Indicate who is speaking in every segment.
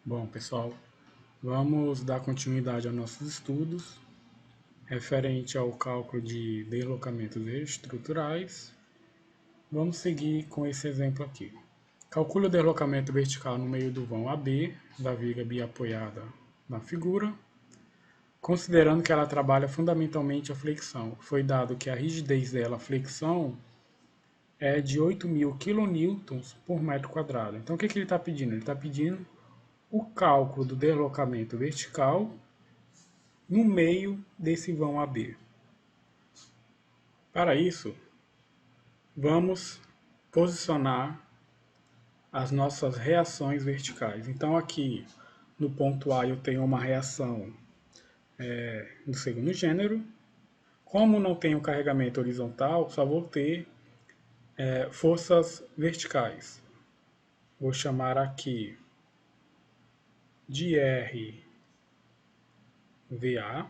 Speaker 1: Bom, pessoal, vamos dar continuidade aos nossos estudos referente ao cálculo de deslocamentos estruturais. Vamos seguir com esse exemplo aqui. Calcule o deslocamento vertical no meio do vão AB, da viga biapoiada na figura, considerando que ela trabalha fundamentalmente a flexão. Foi dado que a rigidez dela, a flexão, é de 8.000 kN por metro quadrado. Então, o que ele está pedindo? Ele está pedindo o cálculo do deslocamento vertical no meio desse vão AB. Para isso, vamos posicionar as nossas reações verticais. Então, aqui no ponto A eu tenho uma reação do segundo gênero. Como não tenho carregamento horizontal, só vou ter forças verticais. Vou chamar aqui de RVA.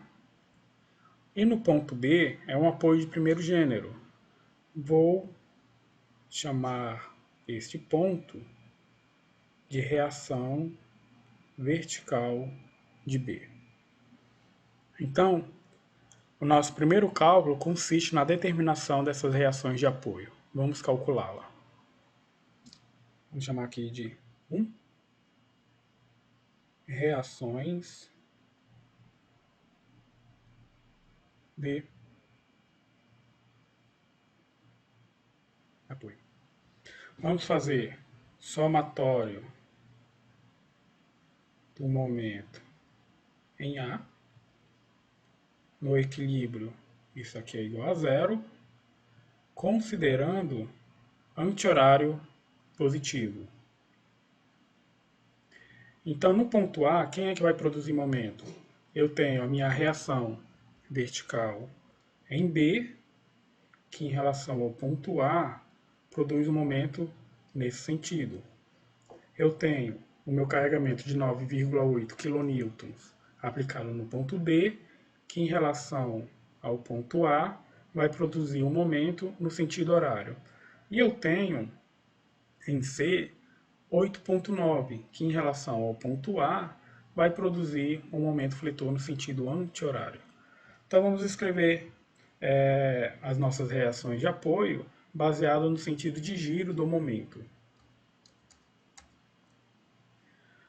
Speaker 1: E no ponto B é um apoio de primeiro gênero. Vou chamar este ponto de reação vertical de B. Então, o nosso primeiro cálculo consiste na determinação dessas reações de apoio. Vamos calculá-la. Vamos chamar aqui de 1. Reações de apoio. Vamos fazer somatório do momento em A. No equilíbrio, isso aqui é igual a zero, considerando anti-horário positivo. Então, no ponto A, quem é que vai produzir momento? Eu tenho a minha reação vertical em B, que em relação ao ponto A, produz um momento nesse sentido. Eu tenho o meu carregamento de 9,8 kN aplicado no ponto B, que em relação ao ponto A, vai produzir um momento no sentido horário. E eu tenho em C 8,9, que em relação ao ponto A, vai produzir um momento fletor no sentido anti-horário. Então vamos escrever as nossas reações de apoio baseado no sentido de giro do momento.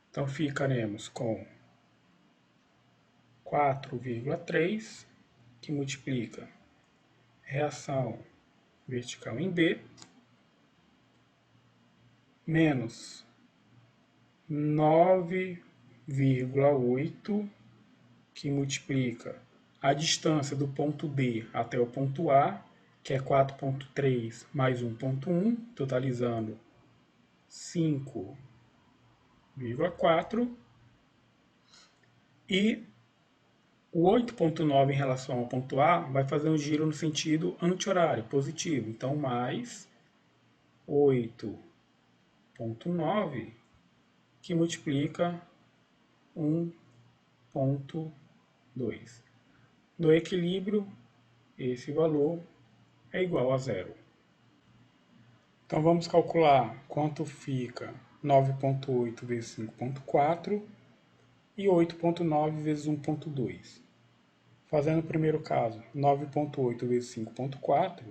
Speaker 1: Então ficaremos com 4,3, que multiplica reação vertical em B, menos 9,8, que multiplica a distância do ponto D até o ponto A, que é 4,3 mais 1,1, totalizando 5,4. E o 8,9 em relação ao ponto A vai fazer um giro no sentido anti-horário, positivo. Então, mais 8,9, que multiplica 1,2. No equilíbrio, esse valor é igual a zero. Então, vamos calcular quanto fica 9,8 vezes 5,4 e 8,9 vezes 1,2. Fazendo o primeiro caso, 9,8 vezes 5,4,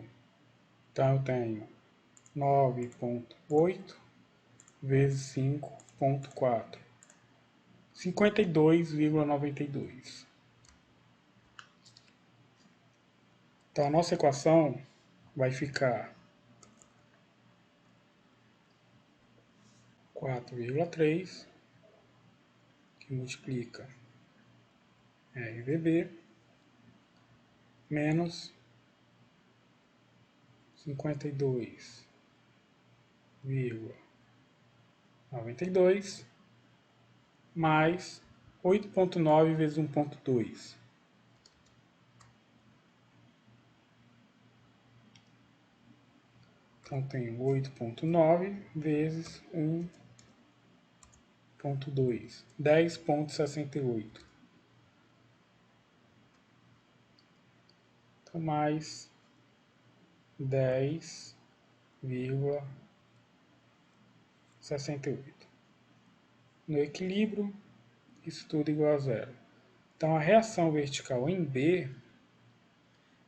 Speaker 1: então eu tenho 9,8 vezes 5,4, 52,92. Então a nossa equação vai ficar 4,3, que multiplica RVB, menos 52,92, mais 8,9 vezes 1,2. Então, tenho 8,9 vezes 1,2, 10,68. Então, mais 10,68. no equilíbrio, isso tudo igual a zero. Então, a reação vertical em B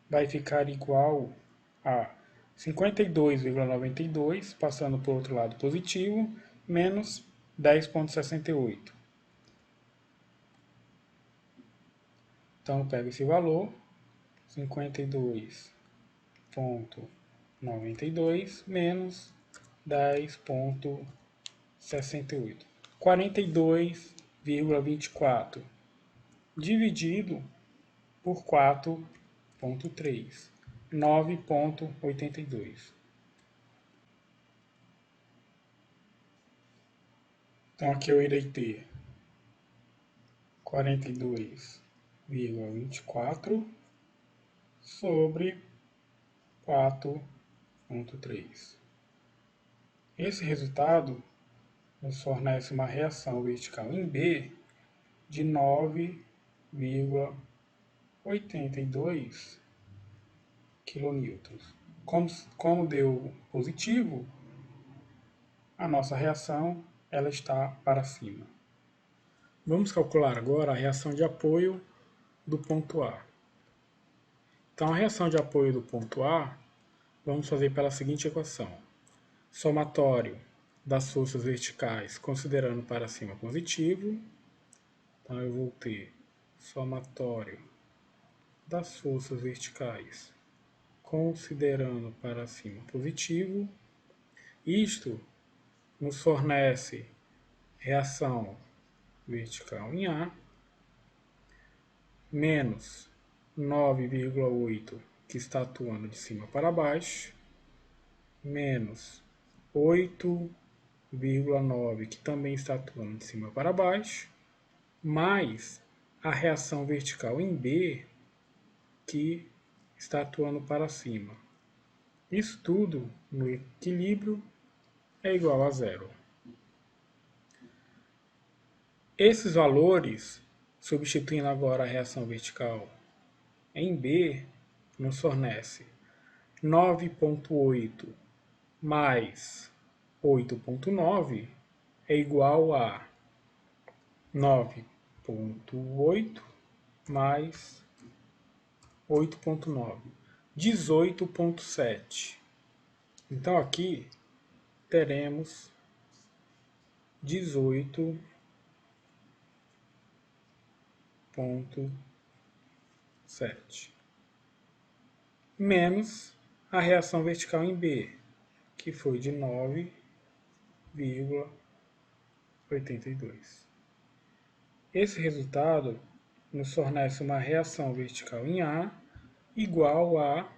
Speaker 1: vai ficar igual a 52,92, passando para o outro lado positivo, menos 10,68. Então, eu pego esse valor, 52,92 menos 10,68. 42,24 dividido por 4,3. 9,82. Então, aqui eu irei ter 42,24 sobre 4,3. Esse resultado nos fornece uma reação vertical em B de 9,82 kN. Como deu positivo, a nossa reação ela está para cima. Vamos calcular agora a reação de apoio do ponto A. Então, a reação de apoio do ponto A, vamos fazer pela seguinte equação. Somatório das forças verticais, considerando para cima positivo. Então, eu vou ter somatório das forças verticais, considerando para cima positivo. Isto nos fornece reação vertical em A, menos 9,8, que está atuando de cima para baixo, menos 8,9, que também está atuando de cima para baixo, mais a reação vertical em B, que está atuando para cima. Isso tudo no equilíbrio é igual a zero. Esses valores, substituindo agora a reação vertical em B, nos fornece 9,8 mais 8,9 é igual a 9,8 mais 8,9, 18,7. Então aqui teremos 18,7 menos a reação vertical em B, que foi de 9,82. Esse resultado nos fornece uma reação vertical em A igual a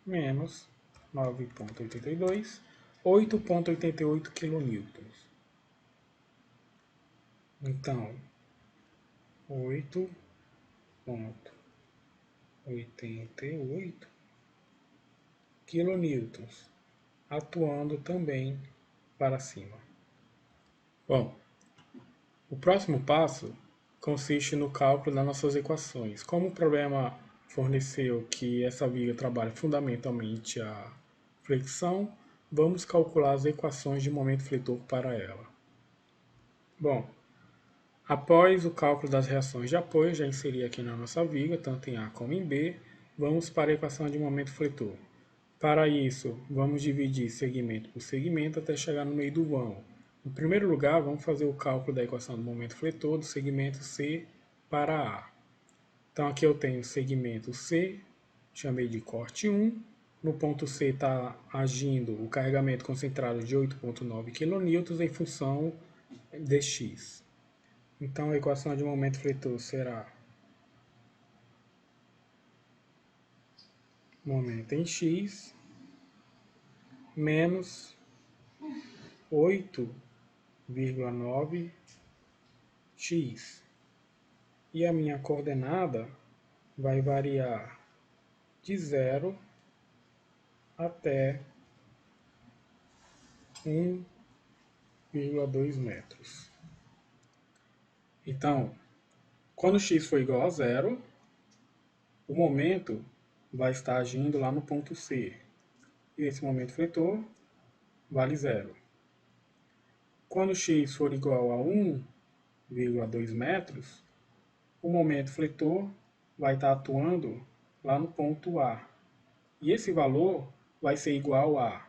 Speaker 1: menos 9,82, 8,88 kN. Então, 8,88 kN, atuando também para cima. Bom, o próximo passo consiste no cálculo das nossas equações. Como o problema forneceu que essa viga trabalha fundamentalmente a flexão, vamos calcular as equações de momento fletor para ela. Bom, após o cálculo das reações de apoio, já inseri aqui na nossa viga, tanto em A como em B, vamos para a equação de momento fletor. Para isso, vamos dividir segmento por segmento até chegar no meio do vão. Em primeiro lugar, vamos fazer o cálculo da equação do momento fletor do segmento C para A. Então, aqui eu tenho o segmento C, chamei de corte 1. No ponto C está agindo o carregamento concentrado de 8,9 kN em função de x. Então, a equação de momento fletor será momento em x menos 8,9 x. E a minha coordenada vai variar de 0 até 1,2 metros. Então, quando x for igual a 0, o momento vai estar agindo lá no ponto C. E esse momento fletor vale 0. Quando x for igual a 1,2 metros, o momento fletor vai estar atuando lá no ponto A. E esse valor vai ser igual a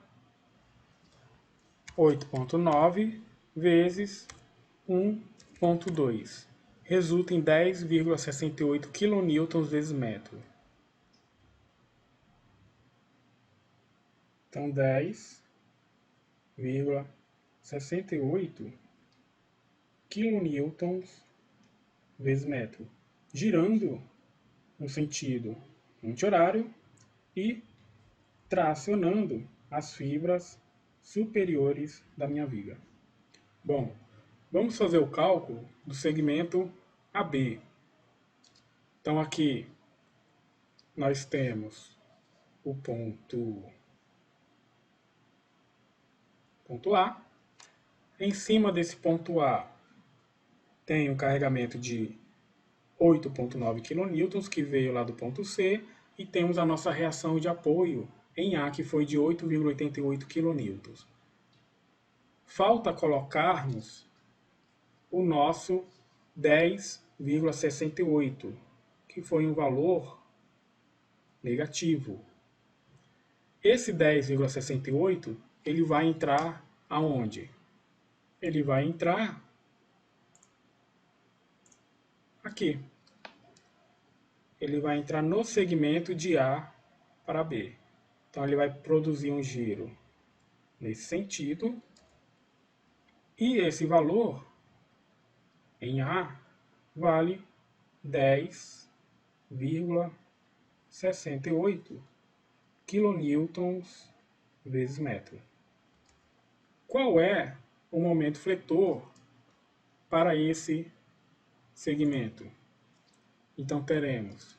Speaker 1: 8,9 vezes 1,2. Resulta em 10,68 kN vezes metro. Então, 10,68 kN vezes metro. Girando no sentido anti-horário e tracionando as fibras superiores da minha viga. Bom, vamos fazer o cálculo do segmento AB. Então aqui nós temos o ponto A. Em cima desse ponto A tem um carregamento de 8,9 kN que veio lá do ponto C e temos a nossa reação de apoio em A que foi de 8,88 kN. Falta colocarmos o nosso 10,68, que foi um valor negativo. Esse 10,68, ele vai entrar aonde? Ele vai entrar aqui. Ele vai entrar no segmento de A para B. Então ele vai produzir um giro nesse sentido. E esse valor em A vale 10,68 kN vezes metro. Qual é o momento fletor para esse segmento? Então teremos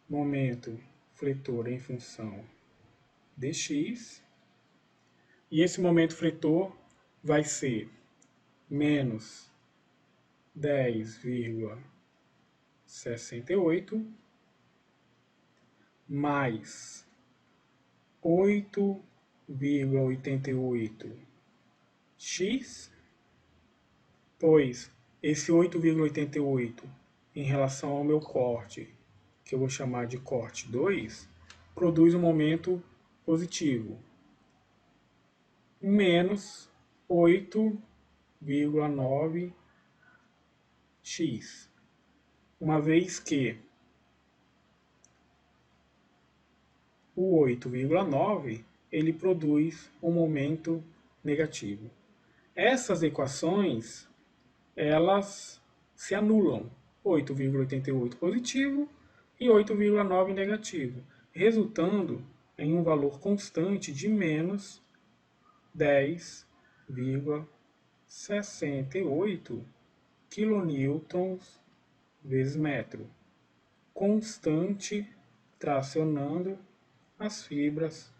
Speaker 1: momento fletor em função de x, e esse momento fletor vai ser menos 10,68 mais 8,88 x, pois esse 8,88 em relação ao meu corte, que eu vou chamar de corte 2, produz um momento positivo, menos 8,9 x, uma vez que o 8,9 ele produz um momento negativo. Essas equações, elas se anulam, 8,88 positivo e 8,9 negativo, resultando em um valor constante de menos 10,68 kN vezes metro, constante tracionando as fibras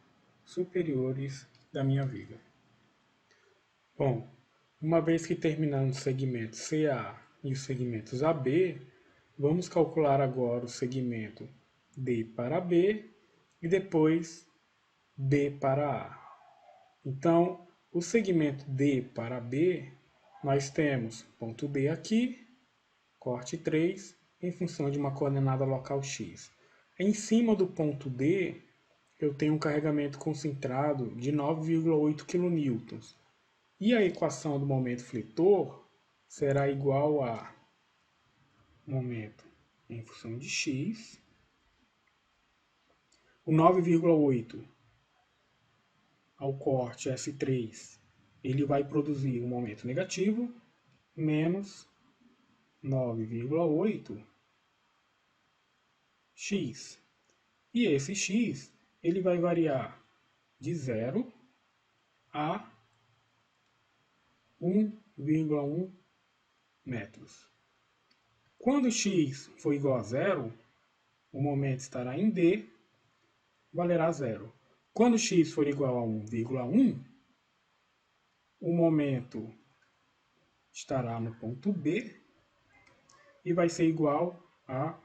Speaker 1: superiores da minha viga. Bom, uma vez que terminamos o segmento CA e os segmentos AB, vamos calcular agora o segmento D para B e depois B para A. Então, o segmento D para B, nós temos ponto D aqui, corte 3, em função de uma coordenada local x. Em cima do ponto D, eu tenho um carregamento concentrado de 9,8 kN. E a equação do momento fletor será igual a momento em função de x, o 9,8 ao corte S3, ele vai produzir um momento negativo, menos 9,8 x. E esse x, ele vai variar de 0 a 1,1 metros. Quando x for igual a 0, o momento estará em D, valerá 0. Quando x for igual a 1,1, o momento estará no ponto B e vai ser igual a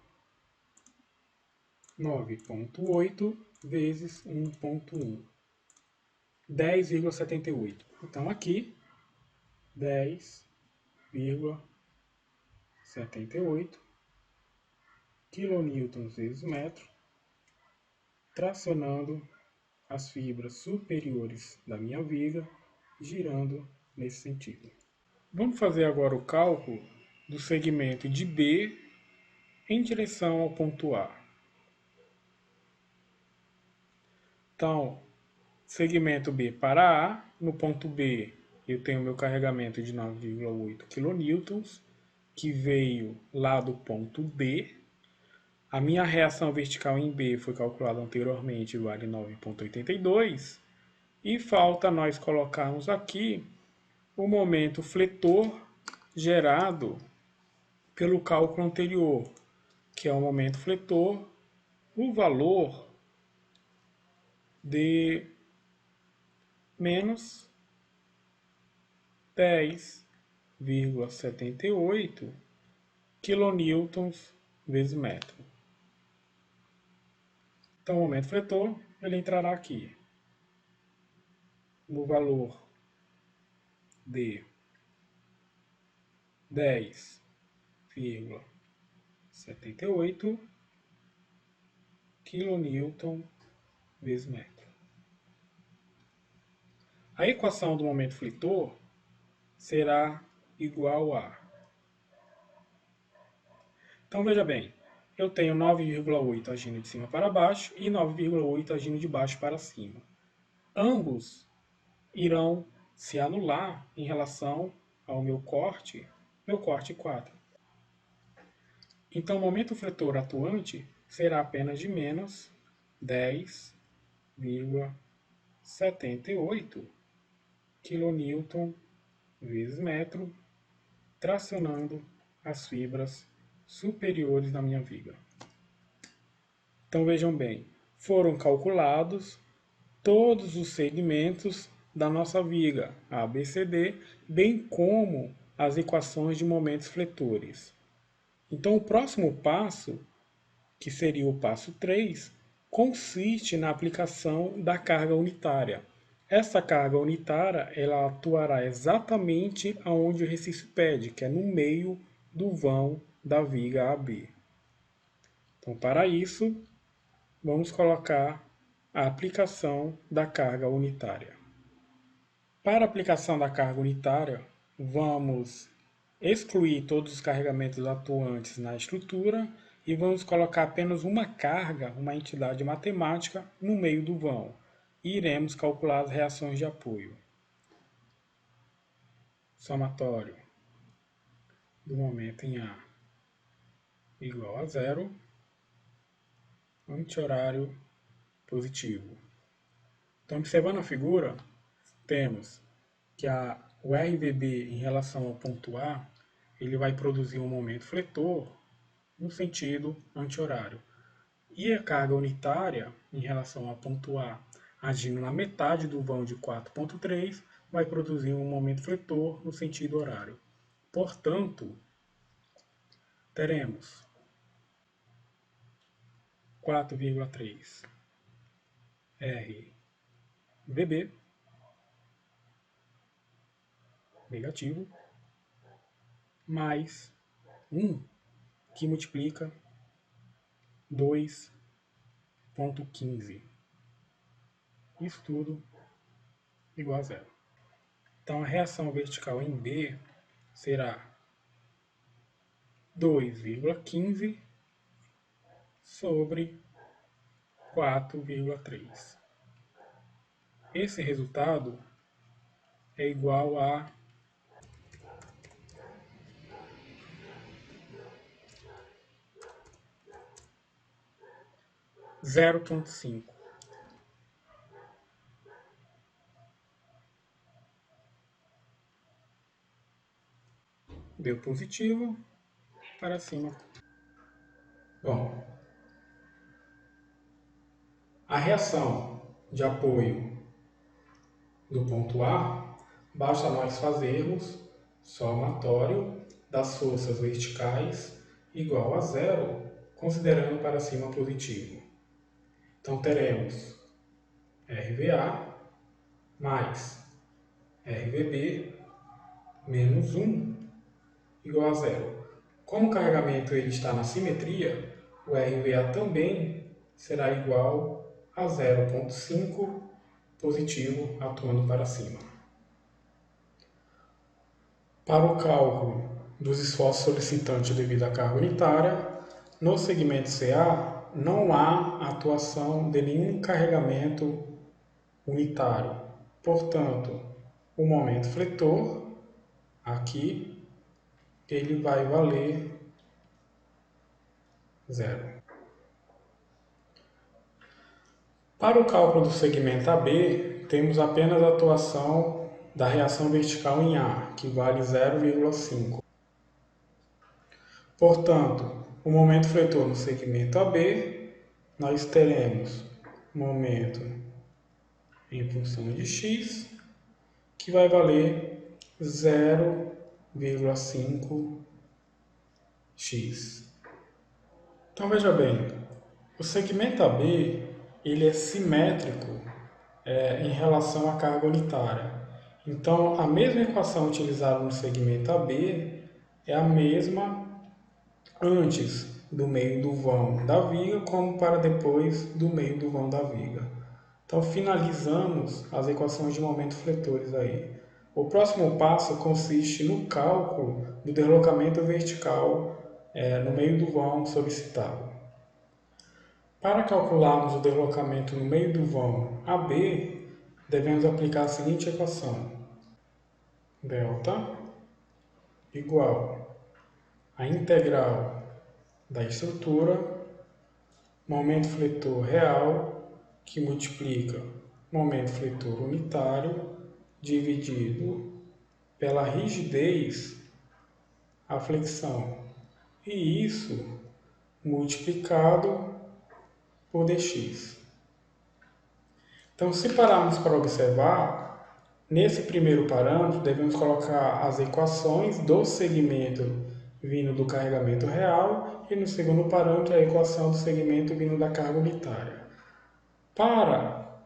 Speaker 1: 9,8 vezes 1,1. 10,78. Então aqui, 10,78 quilonewtons vezes metro, tracionando as fibras superiores da minha viga, girando nesse sentido. Vamos fazer agora o cálculo do segmento de B em direção ao ponto A. Então, segmento B para A, no ponto B eu tenho meu carregamento de 9,8 kN, que veio lá do ponto B. A minha reação vertical em B foi calculada anteriormente, vale 9,82. E falta nós colocarmos aqui o momento fletor gerado pelo cálculo anterior, que é o momento fletor, o valor de menos 10,78 quilonewtons vezes metro. Então, o momento fletor ele entrará aqui no valor de 10,78 kN vezes metro. A equação do momento fletor será igual a... Então veja bem, eu tenho 9,8 agindo de cima para baixo e 9,8 agindo de baixo para cima. Ambos irão se anular em relação ao meu corte 4. Então, o momento fletor atuante será apenas de menos 10,78 kN vezes metro, tracionando as fibras superiores da minha viga. Então, vejam bem, foram calculados todos os segmentos da nossa viga ABCD, bem como as equações de momentos fletores. Então, o próximo passo, que seria o passo 3, consiste na aplicação da carga unitária. Essa carga unitária ela atuará exatamente onde o exercício pede, que é no meio do vão da viga AB. Então, para isso, vamos colocar a aplicação da carga unitária. Para a aplicação da carga unitária, vamos excluir todos os carregamentos atuantes na estrutura e vamos colocar apenas uma carga, uma entidade matemática, no meio do vão. E iremos calcular as reações de apoio. Somatório do momento em A igual a zero, anti-horário positivo. Então, observando a figura, temos que o RVB em relação ao ponto A, ele vai produzir um momento fletor no sentido anti-horário. E a carga unitária em relação ao ponto A, agindo na metade do vão de 4,3, vai produzir um momento fletor no sentido horário. Portanto, teremos 4,3 RVB negativo mais 1 que multiplica 2,15. Isso tudo igual a zero. Então a reação vertical em B será 2,15 sobre 4,3. Esse resultado é igual a 0,5. Deu positivo, para cima. Bom, a reação de apoio do ponto A, basta nós fazermos somatório das forças verticais igual a zero, considerando para cima positivo. Então teremos RVA mais RVB menos 1 igual a zero. Como o carregamento ele está na simetria, o RVA também será igual a 0,5 positivo atuando para cima. Para o cálculo dos esforços solicitantes devido à carga unitária, no segmento CA não há atuação de nenhum carregamento unitário. Portanto, o momento fletor, aqui, ele vai valer zero. Para o cálculo do segmento AB, temos apenas a atuação da reação vertical em A, que vale 0,5. Portanto, o momento fletor no segmento AB, nós teremos momento em função de x, que vai valer 0,5x. Então veja bem, o segmento AB ele é simétrico em relação à carga unitária. Então a mesma equação utilizada no segmento AB é a mesma antes do meio do vão da viga como para depois do meio do vão da viga. Então finalizamos as equações de momento fletores aí. O próximo passo consiste no cálculo do deslocamento vertical no meio do vão solicitado. Para calcularmos o deslocamento no meio do vão AB, devemos aplicar a seguinte equação. Delta igual a integral da estrutura, momento fletor real, que multiplica momento fletor unitário, dividido pela rigidez, a flexão. E isso multiplicado por dx. Então, se pararmos para observar, nesse primeiro parâmetro, devemos colocar as equações do segmento vindo do carregamento real e no segundo parâmetro, a equação do segmento vindo da carga unitária. Para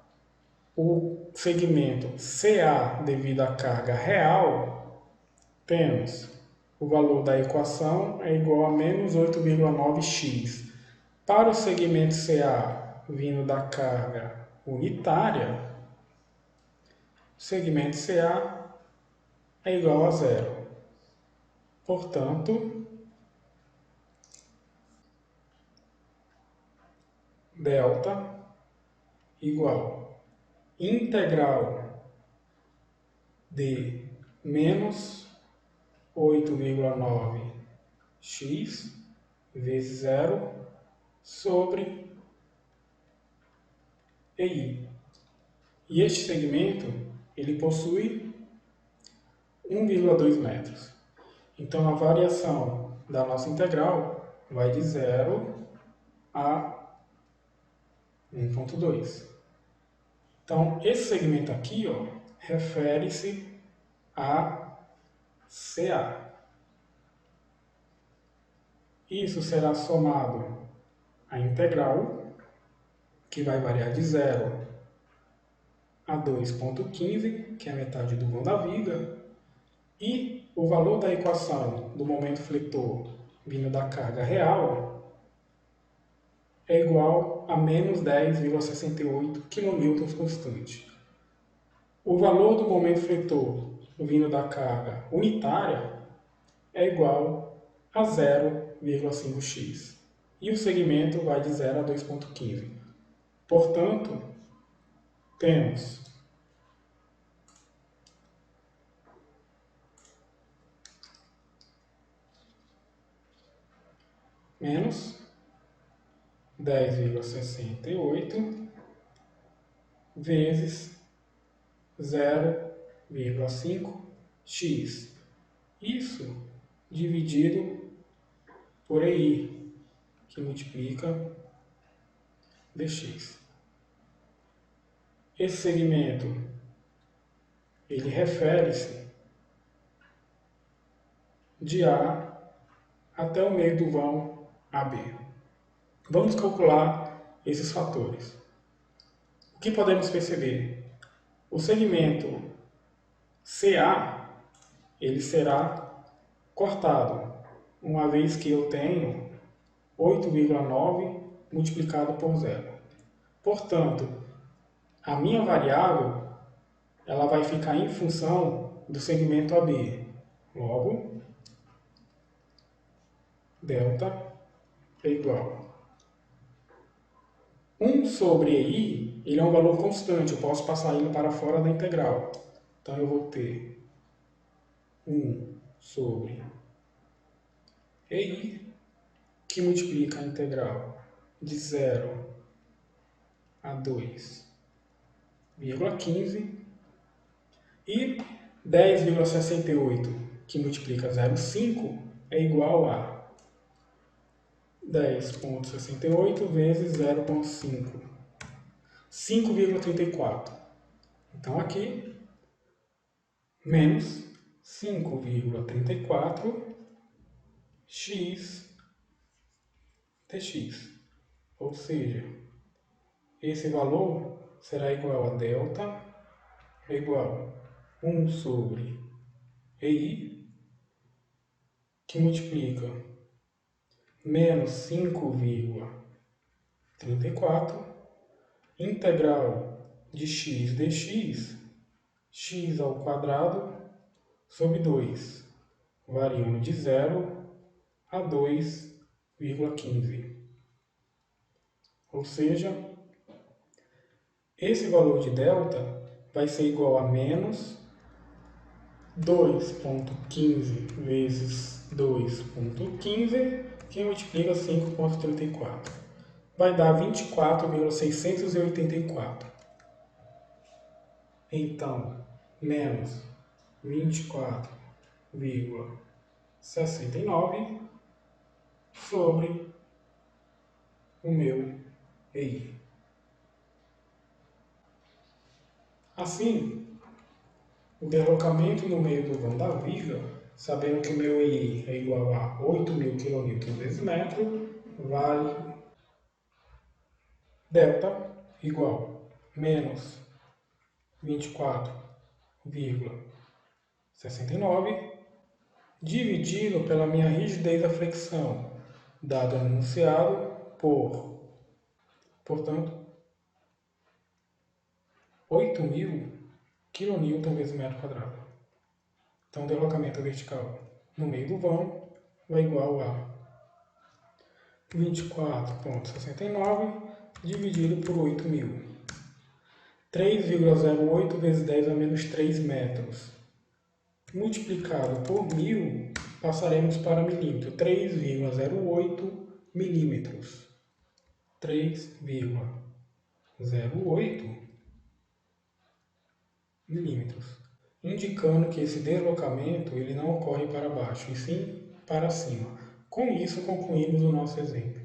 Speaker 1: o segmento CA devido à carga real, temos o valor da equação é igual a menos 8,9x. Para o segmento CA vindo da carga unitária, o segmento CA é igual a zero. Portanto, delta igual integral de menos 8,9x vezes zero sobre EI. E este segmento ele possui 1,2 metros. Então, a variação da nossa integral vai de 0 a 1,2. Então, esse segmento aqui refere-se a CA. Isso será somado à integral, que vai variar de 0 a 2,15, que é a metade do vão da viga, e o valor da equação do momento fletor vindo da carga real é igual a menos 10,68 kN constante. O valor do momento fletor vindo da carga unitária é igual a 0,5x. E o segmento vai de 0 a 2,15. Portanto, temos menos 10,68 vezes 0,5x. Isso dividido por EI, que multiplica dx. Esse segmento ele refere-se de A até o meio do vão AB. Vamos calcular esses fatores. O que podemos perceber? O segmento CA, ele será cortado, uma vez que eu tenho 8,9 multiplicado por zero. Portanto, a minha variável ela vai ficar em função do segmento AB. Logo, delta é igual 1 sobre EI, ele é um valor constante, eu posso passar ele para fora da integral. Então eu vou ter 1 sobre EI, que multiplica a integral de 0 a 2,15, e 10,68, que multiplica 0,5, é igual a 10,68 vezes 0,5, 5,34. Então aqui, menos 5,34 x dx. Ou seja, esse valor será igual a delta igual a 1 sobre EI, que multiplica menos 5,34, integral de x dx, x ao quadrado sobre 2, variando de 0 a 2,15. Ou seja, esse valor de delta vai ser igual a menos 2,15 vezes 2,15, que multiplica 5,34. Vai dar 24,684. Então, menos 24,69 sobre o meu EI. Assim, o deslocamento no meio do vão da viga, sabendo que o meu EI é igual a 8.000 kN vezes metro, vale delta igual menos 24,69 dividido pela minha rigidez da flexão, dado enunciado portanto, 8.000 kN vezes metro quadrado. Então, o deslocamento vertical no meio do vão vai igual a 24,69 dividido por 8.000. 3,08 vezes 10 a menos 3 metros. Multiplicado por 1.000, passaremos para milímetro. 3,08 milímetros. 3,08 milímetros. Indicando que esse deslocamento ele não ocorre para baixo, e sim para cima. Com isso, concluímos o nosso exemplo.